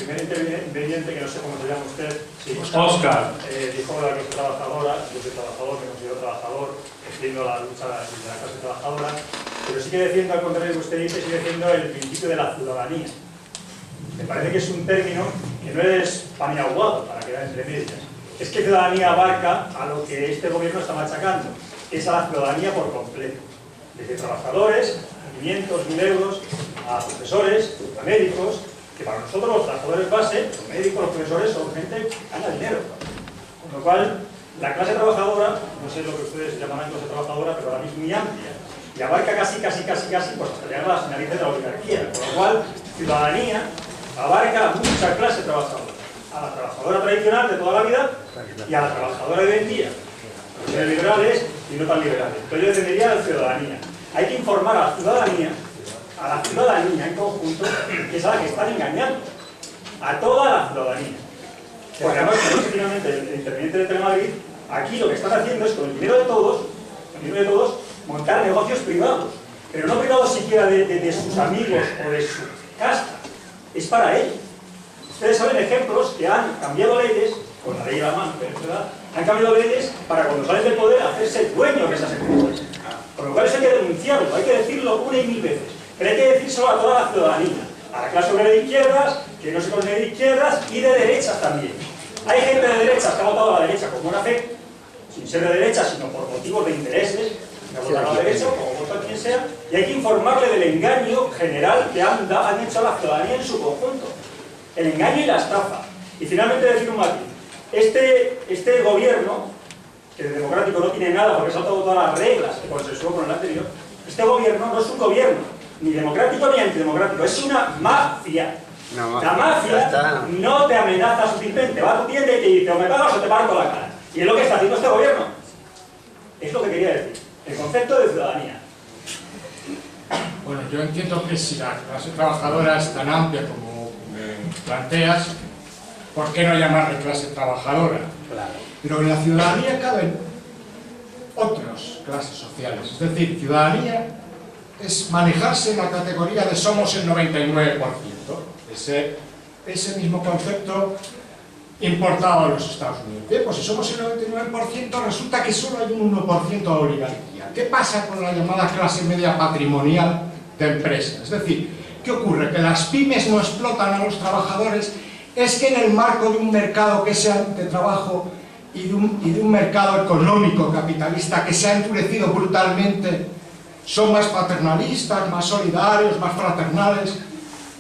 primer interviniente, que no sé cómo se llama usted, sí, Óscar, dijo la clase trabajadora, yo soy trabajador, me considero trabajador, defiendo la lucha de la clase trabajadora, pero sí que defiendo, al contrario de lo que usted dice, sí defiendo el principio de la ciudadanía. Me parece que es un término que no es pan y aguado para quedar entre medias. Es que ciudadanía abarca a lo que este gobierno está machacando, es a la ciudadanía por completo. Desde trabajadores, a 500, 1000 euros, a profesores, a médicos, que para nosotros los trabajadores base, los médicos, los profesores, son gente que gana dinero. Con lo cual, la clase trabajadora, no sé lo que ustedes llamarán clase trabajadora, pero ahora mismo es muy amplia, y abarca casi, pues hasta llegar a las narices de la oligarquía. Con lo cual, ciudadanía abarca a mucha clase trabajadora. A la trabajadora tradicional de toda la vida y a la trabajadora de hoy en día. Los liberales y no tan liberales. Entonces yo defendería a la ciudadanía. Hay que informar a la ciudadanía en conjunto, que es a la que están engañando. A toda la ciudadanía. Porque además, como dice finalmente el interviniente de Telemadrid, aquí lo que están haciendo es con el dinero de todos, montar negocios privados. Pero no privados siquiera de sus amigos o de su casta. Es para ellos. Ustedes saben ejemplos que han cambiado leyes, con la ley a la mano, ¿verdad? Han cambiado leyes para cuando salen del poder hacerse dueños de esas empresas. Por lo cual eso hay que denunciarlo, hay que decirlo una y mil veces. Pero hay que decírselo a toda la ciudadanía, a la clase obrera de izquierdas, que no se considera de izquierdas, y de derechas también. Hay gente de derechas que ha votado a la derecha con buena fe, sin ser de derecha, sino por motivos de intereses, que ha votado a la derecha, como vota quien sea, y hay que informarle del engaño general que han hecho a la ciudadanía en su conjunto. El engaño y la estafa. Y finalmente decir un matiz. Este gobierno, que de democrático no tiene nada porque se han saltado todas las reglas que consensuó con el anterior, este gobierno no es un gobierno ni democrático ni antidemocrático, es una mafia. La mafia no te amenaza sutilmente, va a tu tienda y te dice o me pagas o te parto la cara. Y es lo que está haciendo este gobierno. Es lo que quería decir. El concepto de ciudadanía. Bueno, yo entiendo que si la clase trabajadora es tan amplia como planteas, ¿por qué no llamarle clase trabajadora? Claro. Pero en la ciudadanía caben otras clases sociales. Es decir, ciudadanía es manejarse en la categoría de somos el 99%. Ese mismo concepto importado a los Estados Unidos. Bien, pues si somos el 99%, resulta que solo hay un 1% de oligarquía. ¿Qué pasa con la llamada clase media patrimonial de empresas? Es decir, ¿qué ocurre? Que las pymes no explotan a los trabajadores, es que en el marco de un mercado que sea de trabajo y de un mercado económico capitalista que se ha endurecido brutalmente, son más paternalistas, más solidarios, más fraternales,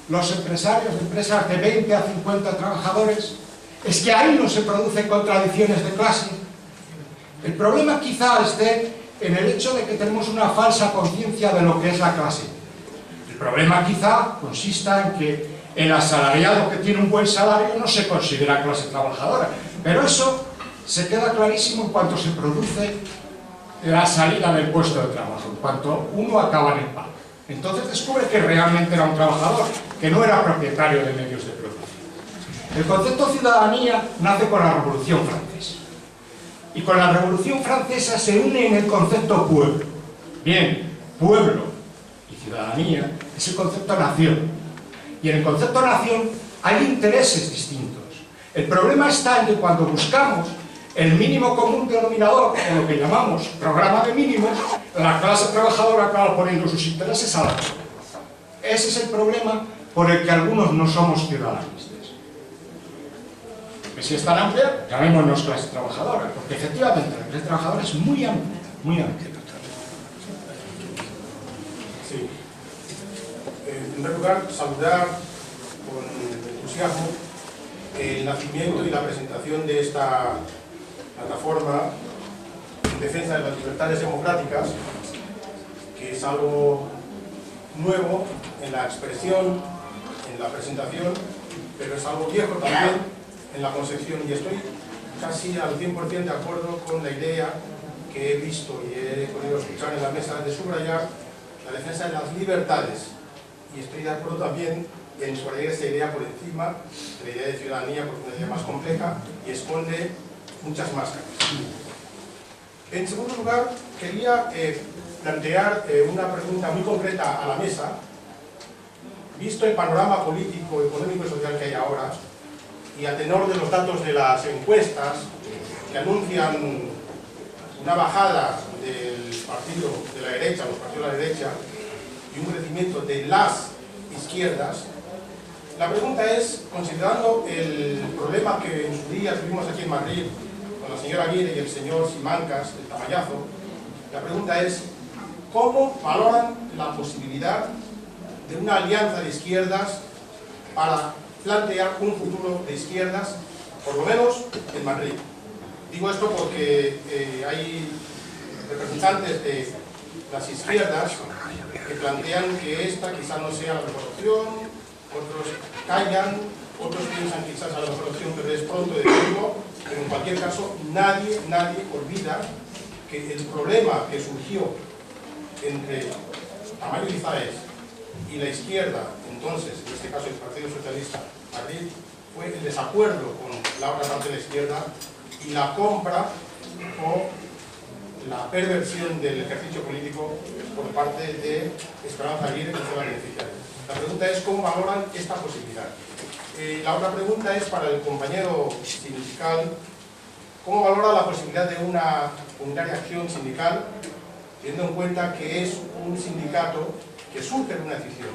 los empresarios de empresas de 20 a 50 trabajadores, es que ahí no se producen contradicciones de clase. El problema quizá esté en el hecho de que tenemos una falsa conciencia de lo que es la clase. El problema quizá consista en que el asalariado que tiene un buen salario no se considera clase trabajadora, pero eso se queda clarísimo en cuanto se produce la salida del puesto de trabajo, en cuanto uno acaba en el paro. Entonces descubre que realmente era un trabajador, que no era propietario de medios de producción. El concepto ciudadanía nace con la Revolución Francesa. Y con la Revolución Francesa se une en el concepto pueblo. Bien, pueblo y ciudadanía es el concepto nación. Y en el concepto nación hay intereses distintos. El problema está en que cuando buscamos el mínimo común denominador, o lo que llamamos programa de mínimos, la clase trabajadora acaba poniendo sus intereses a la vez. Ese es el problema por el que algunos no somos ciudadanistas. Que si es tan amplia, llamémonos clase trabajadora, porque efectivamente la clase trabajadora es muy amplia, muy amplia. Sí. En primer lugar, saludar con entusiasmo el nacimiento y la presentación de esta plataforma en defensa de las libertades democráticas, que es algo nuevo en la expresión, en la presentación, pero es algo viejo también en la concepción, y estoy casi al 100% de acuerdo con la idea que he visto y he podido escuchar en la mesa de subrayar la defensa de las libertades, y estoy de acuerdo también en poner esa idea por encima de la idea de ciudadanía, porque es una idea más compleja y esconde muchas máscaras. En segundo lugar, quería plantear una pregunta muy concreta a la mesa, visto el panorama político, económico y social que hay ahora, y a tenor de los datos de las encuestas que anuncian una bajada del partido de la derecha, los partidos de la derecha, y un crecimiento de las izquierdas, la pregunta es, considerando el problema que en su día tuvimos aquí en Madrid con la señora Aguirre y el señor Simancas, el tamallazo, la pregunta es, ¿cómo valoran la posibilidad de una alianza de izquierdas para plantear un futuro de izquierdas, por lo menos en Madrid? Digo esto porque hay representantes de las izquierdas que plantean que esta quizá no sea la mejor opción, otros callan, otros piensan quizás a la mejor opción, pero es pronto decirlo, pero en cualquier caso nadie olvida que el problema que surgió entre Tamayo Lizaes y la izquierda, entonces, en este caso el Partido Socialista Madrid, fue el desacuerdo con la otra parte de la izquierda y la compra o la perversión del ejercicio político por parte de Esperanza Aguirre, que fue la beneficiaria. La pregunta es cómo valoran esta posibilidad. La otra pregunta es para el compañero sindical, ¿cómo valora la posibilidad de una unitaria acción sindical, teniendo en cuenta que es un sindicato que surge de una decisión,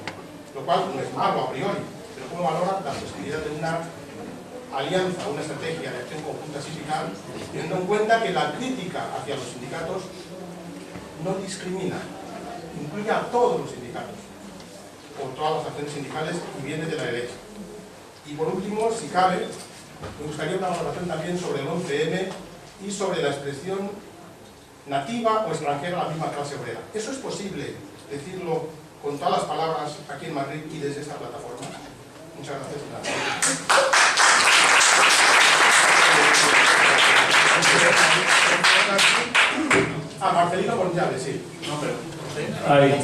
lo cual no es malo a priori, pero cómo valora la posibilidad de una alianza, una estrategia de acción conjunta sindical, teniendo en cuenta que la crítica hacia los sindicatos no discrimina, incluye a todos los sindicatos, o todas las acciones sindicales y viene de la derecha. Y por último, si cabe, me gustaría una valoración también sobre el 11M y sobre la expresión nativa o extranjera a la misma clase obrera. ¿Eso es posible decirlo con todas las palabras aquí en Madrid y desde esta plataforma? Muchas gracias. Marcelino González, sí. No, pero... Ahí. 15.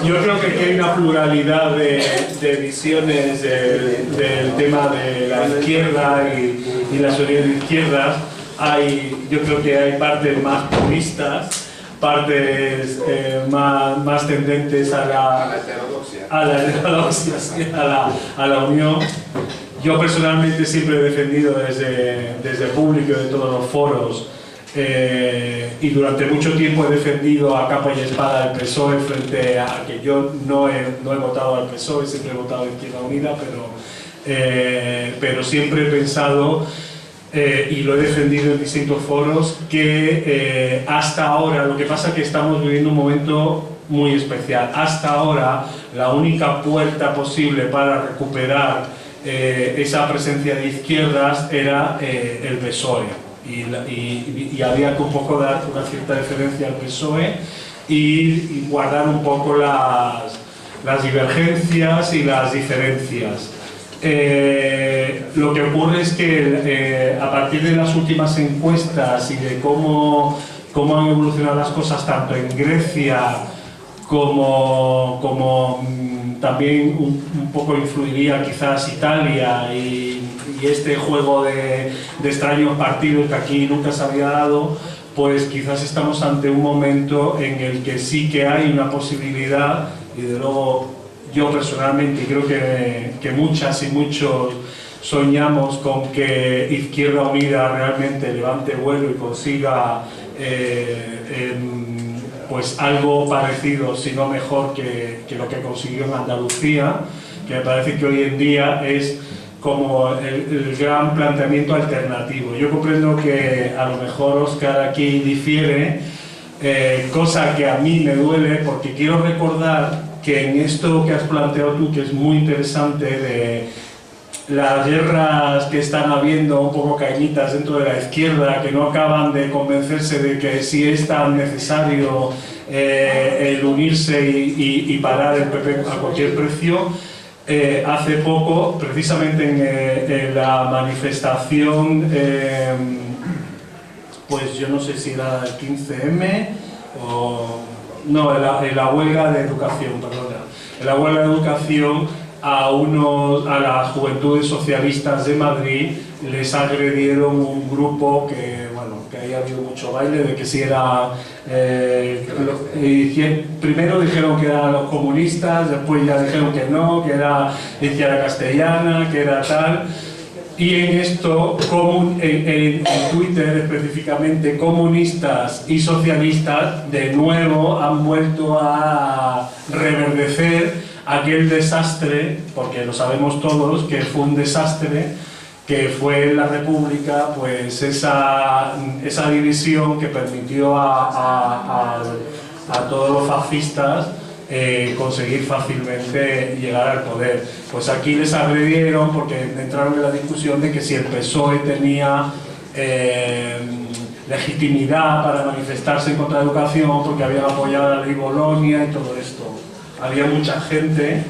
Yo creo que hay una pluralidad de visiones del tema de la izquierda y la sociedad de izquierdas. Yo creo que hay partes más puristas, partes más tendentes a la heterodoxia, a la unión. Yo personalmente siempre he defendido desde el público de todos los foros y durante mucho tiempo he defendido a capa y espada el PSOE frente a que yo no he votado al PSOE, siempre he votado a Izquierda Unida, pero siempre he pensado y lo he defendido en distintos foros que hasta ahora, lo que pasa es que estamos viviendo un momento muy especial, hasta ahora la única puerta posible para recuperar esa presencia de izquierdas era el PSOE y había que un poco dar una cierta deferencia al PSOE y guardar un poco las divergencias y las diferencias. Lo que ocurre es que a partir de las últimas encuestas y de cómo han evolucionado las cosas tanto en Grecia como también un poco influiría quizás Italia y este juego de extraños partidos que aquí nunca se había dado, pues quizás estamos ante un momento en el que sí que hay una posibilidad, y de luego yo personalmente creo que muchas y muchos soñamos con que Izquierda Unida realmente levante vuelo y consiga pues algo parecido, si no mejor que lo que consiguió en Andalucía, que me parece que hoy en día es como el gran planteamiento alternativo. Yo comprendo que a lo mejor Óscar aquí difiere, cosa que a mí me duele, porque quiero recordar que en esto que has planteado tú, que es muy interesante, de las guerras que están habiendo un poco cañitas dentro de la izquierda, que no acaban de convencerse de que sí es tan necesario el unirse y parar el PP a cualquier precio. Hace poco, precisamente en la manifestación, pues yo no sé si era el 15M o... no, en la huelga de educación, perdona. En la huelga de educación a las juventudes socialistas de Madrid les agredieron un grupo que, bueno, porque ahí ha habido mucho baile de que si era... primero dijeron que eran los comunistas, después ya dijeron que no, que era izquierda castellana, que era tal... Y en esto, en Twitter específicamente, comunistas y socialistas de nuevo han vuelto a reverdecer aquel desastre, porque lo sabemos todos que fue un desastre, que fue en la República, pues esa división que permitió a todos los fascistas conseguir fácilmente llegar al poder. Pues aquí les agredieron porque entraron en la discusión de que si el PSOE tenía legitimidad para manifestarse en contra de la educación porque habían apoyado la ley Bolonia y todo esto. Había mucha gente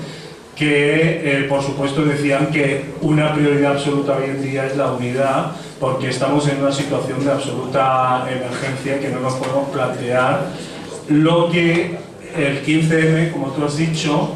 que por supuesto decían que una prioridad absoluta hoy en día es la unidad, porque estamos en una situación de absoluta emergencia que no nos podemos plantear lo que el 15M, como tú has dicho,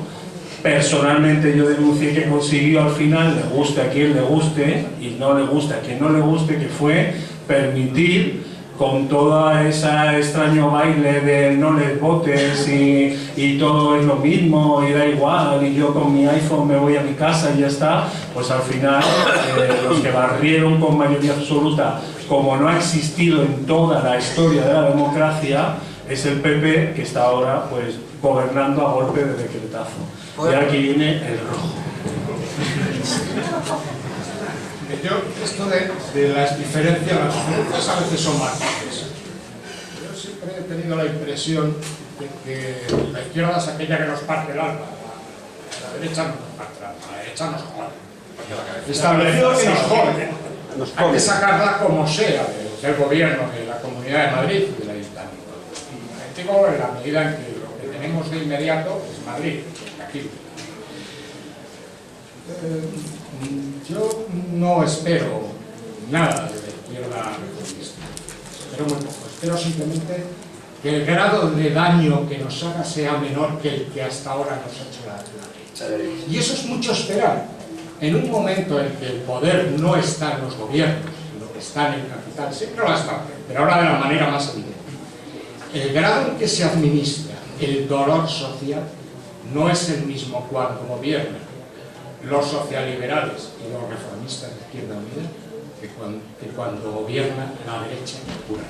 personalmente yo denuncié que consiguió al final, le guste a quien le guste y no le guste a quien no le guste, que fue permitir, con todo ese extraño baile de no les votes y todo es lo mismo y da igual y yo con mi iPhone me voy a mi casa y ya está, pues al final los que barrieron con mayoría absoluta, como no ha existido en toda la historia de la democracia, es el PP, que está ahora pues gobernando a golpe de decretazo. Y aquí viene el rojo. Yo, esto de las diferencias a veces son matices. Yo siempre he tenido la impresión de que la izquierda es aquella que nos parte el alma, la derecha nos parte el alma, la derecha nos jode. Establecido que nos jode. Hay que sacarla como sea del gobierno, de la Comunidad de Madrid y de la Ayuntamiento. Digo, en la medida en que lo que tenemos de inmediato es Madrid, aquí. Yo no espero nada de la izquierda reformista, espero muy poco, espero simplemente que el grado de daño que nos haga sea menor que el que hasta ahora nos ha hecho la derecha. Y eso es mucho esperar. En un momento en que el poder no está en los gobiernos, sino que está en el capital, siempre lo ha estado, pero ahora de la manera más evidente. El grado en que se administra el dolor social no es el mismo cuando gobiernan los socialliberales y los reformistas de Izquierda Unida que cuando gobierna la derecha pura.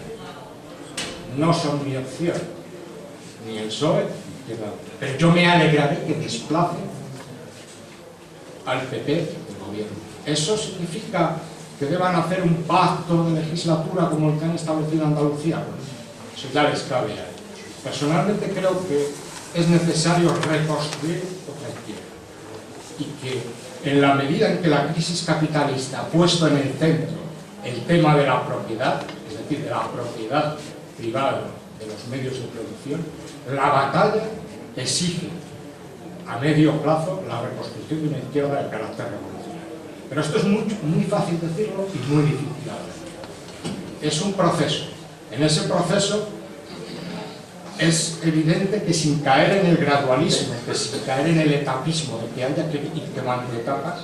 No son mi opción, ni el PSOE ni Izquierda Unida. Pero yo me alegraré que desplacen al PP del gobierno. ¿Eso significa que deban hacer un pacto de legislatura como el que han establecido en Andalucía? Bueno, eso ya les cabe a ellos. Personalmente creo que es necesario reconstruir otra izquierda y que en la medida en que la crisis capitalista ha puesto en el centro el tema de la propiedad, es decir, de la propiedad privada de los medios de producción, la batalla exige a medio plazo la reconstrucción de una izquierda de carácter revolucionario. Pero esto es muy fácil decirlo y muy difícil hacerlo. Es un proceso. En ese proceso es evidente que sin caer en el gradualismo, que sin caer en el etapismo de que haya que ir quemando etapas,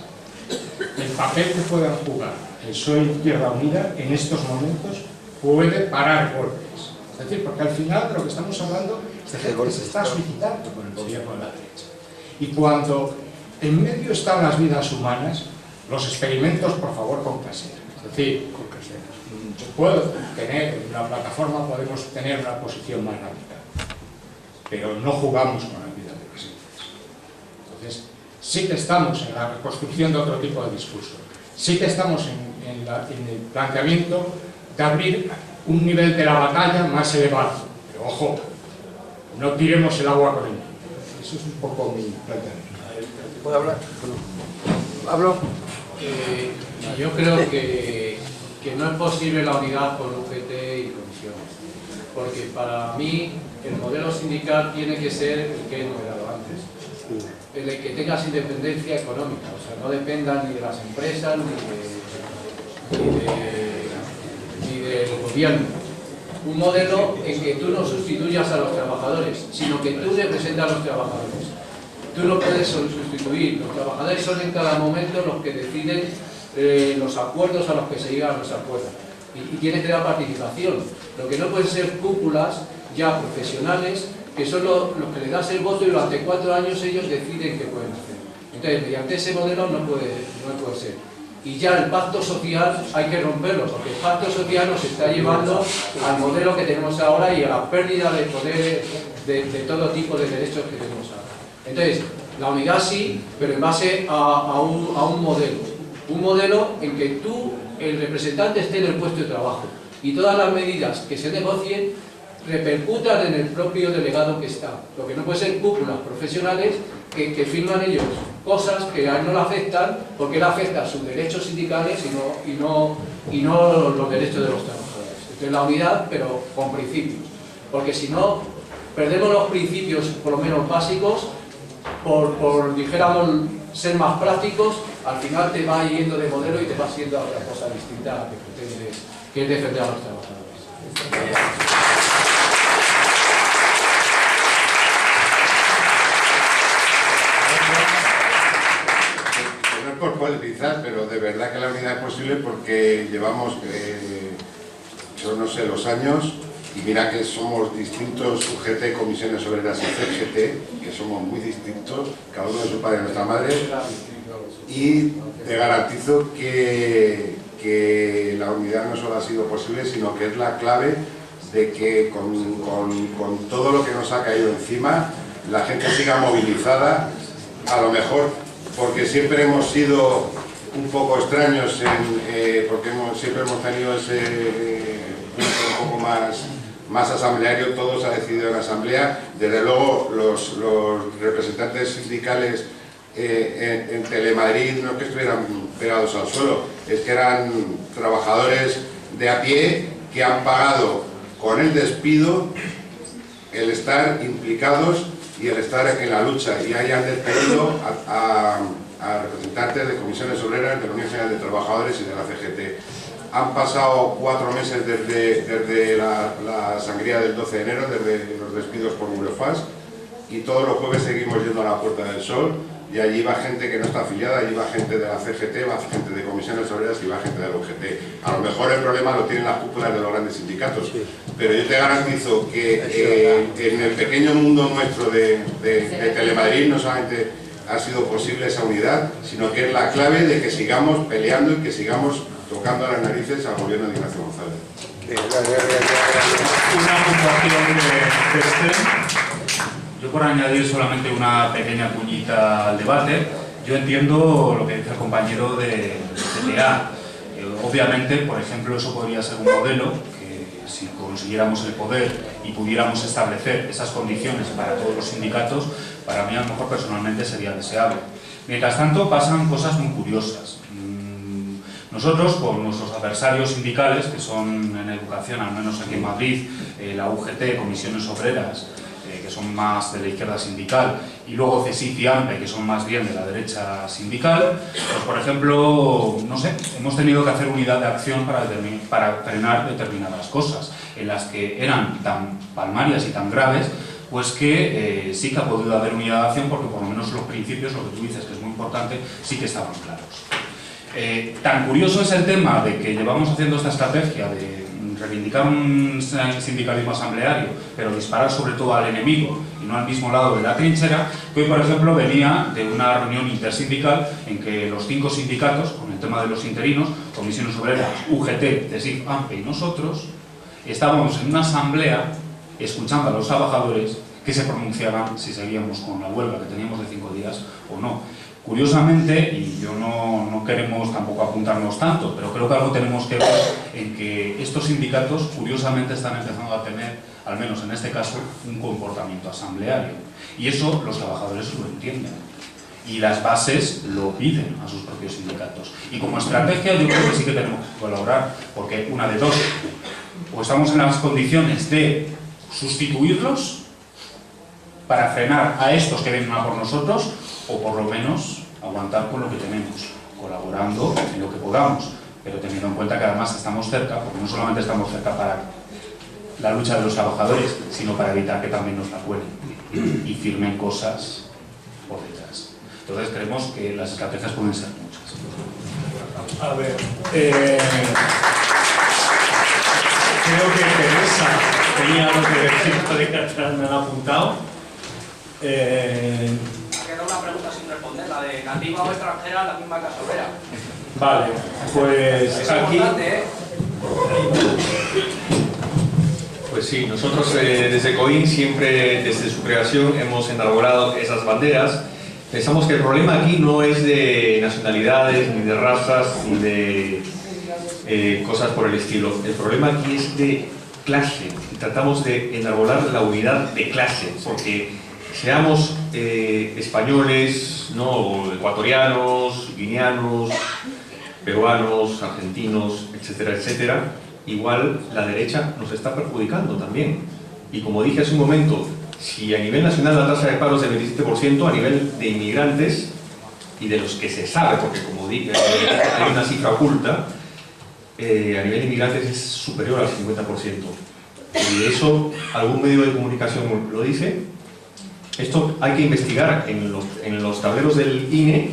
el papel que puedan jugar el PSOE y Izquierda Unida en estos momentos puede parar golpes. Es decir, porque al final de lo que estamos hablando es de gente que se está suicidando con el gobierno de la derecha. Y cuando en medio están las vidas humanas, los experimentos, por favor, con caseras. Es decir, yo puedo tener, en una plataforma podemos tener una posición más radical, pero no jugamos con la vida de caseras. Entonces, sí que estamos en la reconstrucción de otro tipo de discurso. Sí que estamos en el planteamiento de abrir un nivel de la batalla más elevado. Pero ojo, no tiremos el agua con el niño. Eso es un poco mi planteamiento. ¿Puedo hablar? ¿Hablo? Yo creo que no es posible la unidad por UGT y comisiones, porque para mí el modelo sindical tiene que ser el que he enumerado antes, el de que tengas independencia económica, o sea, no dependan ni de las empresas ni del gobierno. Un modelo en que tú no sustituyas a los trabajadores, sino que tú representas a los trabajadores. Tú no puedes sustituir, los trabajadores son en cada momento los que deciden los acuerdos a los que se llegan a los acuerdos. y tiene que dar participación. Lo que no pueden ser cúpulas ya profesionales, que son los que le das el voto y durante 4 años ellos deciden qué pueden hacer. Entonces, mediante ese modelo no puede ser. Y ya el pacto social hay que romperlo, porque el pacto social nos está llevando al modelo que tenemos ahora y a la pérdida de poder de todo tipo de derechos que tenemos ahora. Entonces, la unidad sí, pero en base a un modelo. Un modelo en que tú, el representante, esté en el puesto de trabajo y todas las medidas que se negocien repercutan en el propio delegado que está. Lo que no puede ser cúpulas profesionales que firman ellos cosas que a él no le afectan, porque él afecta sus derechos sindicales y no los derechos de los trabajadores. Entonces la unidad, pero con principios. Porque si no, perdemos los principios, por lo menos básicos, por dijéramos, ser más prácticos, al final te va yendo de modelo y te vas yendo a otra cosa distinta a la que pretendes, que es defender a los trabajadores. Por polemizar, pero de verdad que la unidad es posible porque llevamos, yo no sé, los años, y mira que somos distintos UGT, Comisiones Obreras y CGT, que somos muy distintos, cada uno de su padre y nuestra madre, y te garantizo que la unidad no solo ha sido posible, sino que es la clave de que con todo lo que nos ha caído encima, la gente siga movilizada, a lo mejor porque siempre hemos sido un poco extraños, porque siempre hemos tenido ese punto un poco más asambleario, todo se ha decidido en asamblea. Desde luego los representantes sindicales en Telemadrid no es que estuvieran pegados al suelo, es que eran trabajadores de a pie que han pagado con el despido el estar implicados y el estar en la lucha, y hayan despedido a representantes de comisiones obreras, de la Unión General de Trabajadores y de la CGT. Han pasado 4 meses desde la sangría del 12 de enero, desde los despidos por Burofax, y todos los jueves seguimos yendo a la Puerta del Sol, y allí va gente que no está afiliada, allí va gente de la CGT, va gente de comisiones obreras y va gente de la UGT. A lo mejor el problema lo tienen las cúpulas de los grandes sindicatos, pero yo te garantizo que en el pequeño mundo nuestro de Telemadrid no solamente ha sido posible esa unidad, sino que es la clave de que sigamos peleando y que sigamos tocando las narices al gobierno de Ignacio González. Una puntuación de STEM. Yo, por añadir solamente una pequeña cuñita al debate, yo entiendo lo que dice el compañero de CTA. Obviamente, por ejemplo, eso podría ser un modelo que, si consiguiéramos el poder y pudiéramos establecer esas condiciones para todos los sindicatos, para mí a lo mejor personalmente sería deseable. Mientras tanto, pasan cosas muy curiosas. Nosotros, con nuestros adversarios sindicales, que son en educación, al menos aquí en Madrid, la UGT, Comisiones Obreras, que son más de la izquierda sindical, y luego CESIF y AMPE, que son más bien de la derecha sindical, pues por ejemplo, no sé, hemos tenido que hacer unidad de acción para frenar determinadas cosas, en las que eran tan palmarias y tan graves, pues que sí que ha podido haber unidad de acción, porque por lo menos los principios, lo que tú dices que es muy importante, sí que estaban claros. Tan curioso es el tema de que llevamos haciendo esta estrategia de reivindicar un sindicalismo asambleario, pero disparar sobre todo al enemigo y no al mismo lado de la trinchera, que hoy, por ejemplo, venía de una reunión intersindical en que los 5 sindicatos, con el tema de los interinos, Comisiones Obreras, UGT, CESIF, AMPE y nosotros, estábamos en una asamblea escuchando a los trabajadores que se pronunciaban si seguíamos con la huelga que teníamos de 5 días o no. Curiosamente, y yo no queremos tampoco apuntarnos tanto, pero creo que algo tenemos que ver en que estos sindicatos curiosamente están empezando a tener, al menos en este caso, un comportamiento asambleario. Y eso los trabajadores lo entienden. Y las bases lo piden a sus propios sindicatos. Y como estrategia yo creo que sí que tenemos que colaborar, porque una de dos, o estamos en las condiciones de sustituirlos para frenar a estos que vienen a por nosotros, o por lo menos aguantar con lo que tenemos, colaborando en lo que podamos, pero teniendo en cuenta que además estamos cerca, porque no solamente estamos cerca para la lucha de los trabajadores, sino para evitar que también nos la cuelen y firmen cosas por detrás. Entonces creemos que las estrategias pueden ser muchas. A ver, Creo que Teresa tenía algo que decir, me lo han apuntado. Queda una pregunta sin responder, la de nativa o extranjera, la misma clase obrera. Vale, pues Es aquí... importante, ¿eh? Pues sí, nosotros desde COIN siempre, desde su creación, hemos enarbolado esas banderas. Pensamos que el problema aquí no es de nacionalidades, ni de razas, ni de cosas por el estilo. El problema aquí es de clase. Y tratamos de enarbolar la unidad de clase, porque seamos españoles, ¿no? Ecuatorianos, guineanos, peruanos, argentinos, etcétera, etcétera, igual la derecha nos está perjudicando también. Y como dije hace un momento, si a nivel nacional la tasa de paro es del 27%, a nivel de inmigrantes, y de los que se sabe, porque como dije, hay una cifra oculta, a nivel de inmigrantes es superior al 50%. Y eso, algún medio de comunicación lo dice. Esto hay que investigar en los tableros del INE,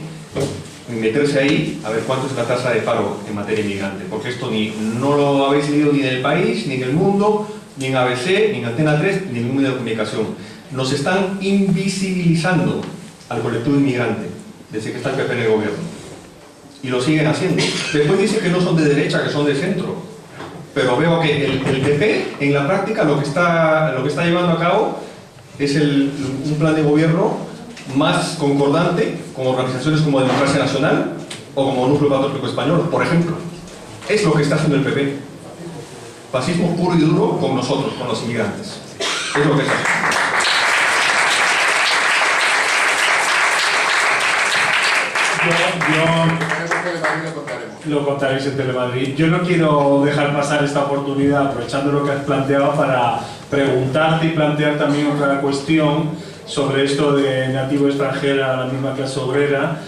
meterse ahí a ver cuánto es la tasa de paro en materia inmigrante, porque esto no lo habéis leído ni en El País, ni en El Mundo, ni en ABC, ni en Antena 3, ni en ningún medio de comunicación. Nos están invisibilizando al colectivo inmigrante desde que está el PP en el gobierno, y lo siguen haciendo. Después dicen que no son de derecha, que son de centro, pero veo que el PP en la práctica lo que está llevando a cabo es un plan de gobierno más concordante con organizaciones como Democracia Nacional o como Núcleo Patriótico Español, por ejemplo. Es lo que está haciendo el PP. Fascismo puro y duro con nosotros, con los inmigrantes. Es lo que está haciendo. Lo contaréis en Telemadrid. Yo no quiero dejar pasar esta oportunidad, aprovechando lo que has planteado, para preguntarte y plantear también otra cuestión sobre esto de nativo extranjera a la misma clase obrera,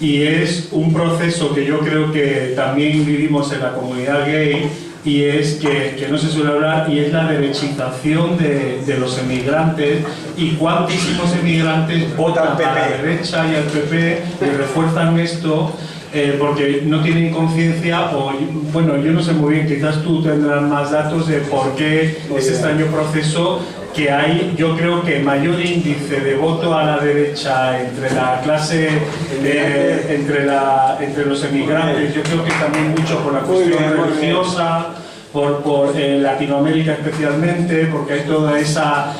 y es un proceso que yo creo que también vivimos en la comunidad gay, y es que no se suele hablar, y es la derechización de los emigrantes, y cuantísimos emigrantes votan a la derecha y al PP y refuerzan esto porque no tienen conciencia, o bueno, yo no sé muy bien, quizás tú tendrás más datos de por qué ese extraño proceso que hay. Yo creo que mayor índice de voto a la derecha entre la clase, entre los emigrantes, yo creo que también mucho por la cuestión religiosa, por Latinoamérica especialmente, porque hay toda esa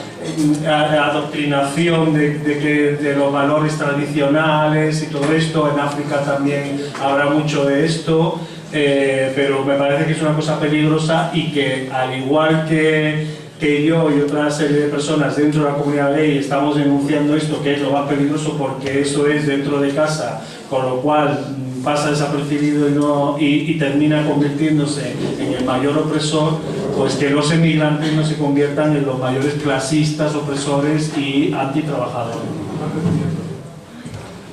adoctrinación de los valores tradicionales y todo esto. En África también habrá mucho de esto, pero me parece que es una cosa peligrosa, y que al igual que yo y otra serie de personas dentro de la comunidad gay estamos denunciando esto, que es lo más peligroso porque eso es dentro de casa, con lo cual pasa desapercibido y termina convirtiéndose en el mayor opresor, pues que los emigrantes no se conviertan en los mayores clasistas, opresores y antitrabajadores.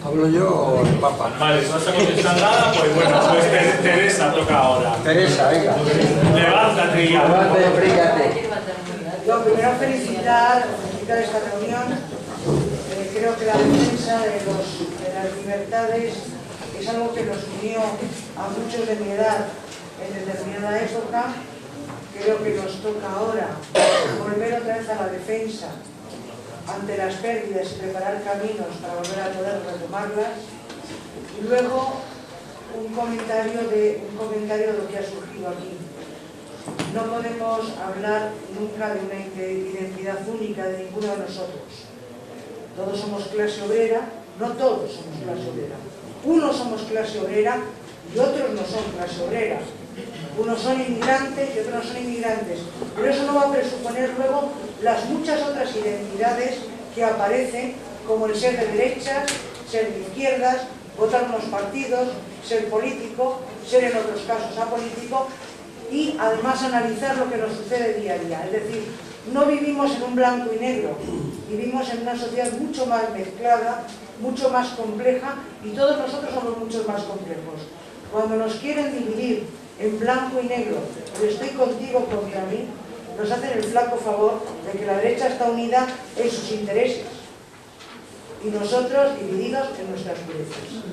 ¿Hablo yo o el Papa? Vale, si vas a contestar nada, pues bueno, pues Teresa toca ahora. Teresa, venga. Levántate y Levántate, explícate. Yo primero felicitar esta reunión. Creo que la defensa de las libertades es algo que nos unió a muchos de mi edad en determinada época. Creo que nos toca ahora volver otra vez a la defensa ante las pérdidas y preparar caminos para volver a poder retomarlas. Y luego un comentario de lo que ha surgido aquí. No podemos hablar nunca de una identidad única de ninguno de nosotros. Todos somos clase obrera, no todos somos clase obrera. Unos somos clase obrera y otros no son clase obrera. Unos son inmigrantes y otros no son inmigrantes. Pero eso no va a presuponer luego las muchas otras identidades que aparecen, como el ser de derechas, ser de izquierdas, votar unos partidos, ser político, ser en otros casos apolítico, y además analizar lo que nos sucede día a día. Es decir, no vivimos en un blanco y negro, vivimos en una sociedad mucho más mezclada, mucho más compleja, y todos nosotros somos mucho más complejos. Cuando nos quieren dividir en blanco y negro, pero estoy contigo contra mí, nos hacen el flaco favor de que la derecha está unida en sus intereses y nosotros divididos en nuestras purezas.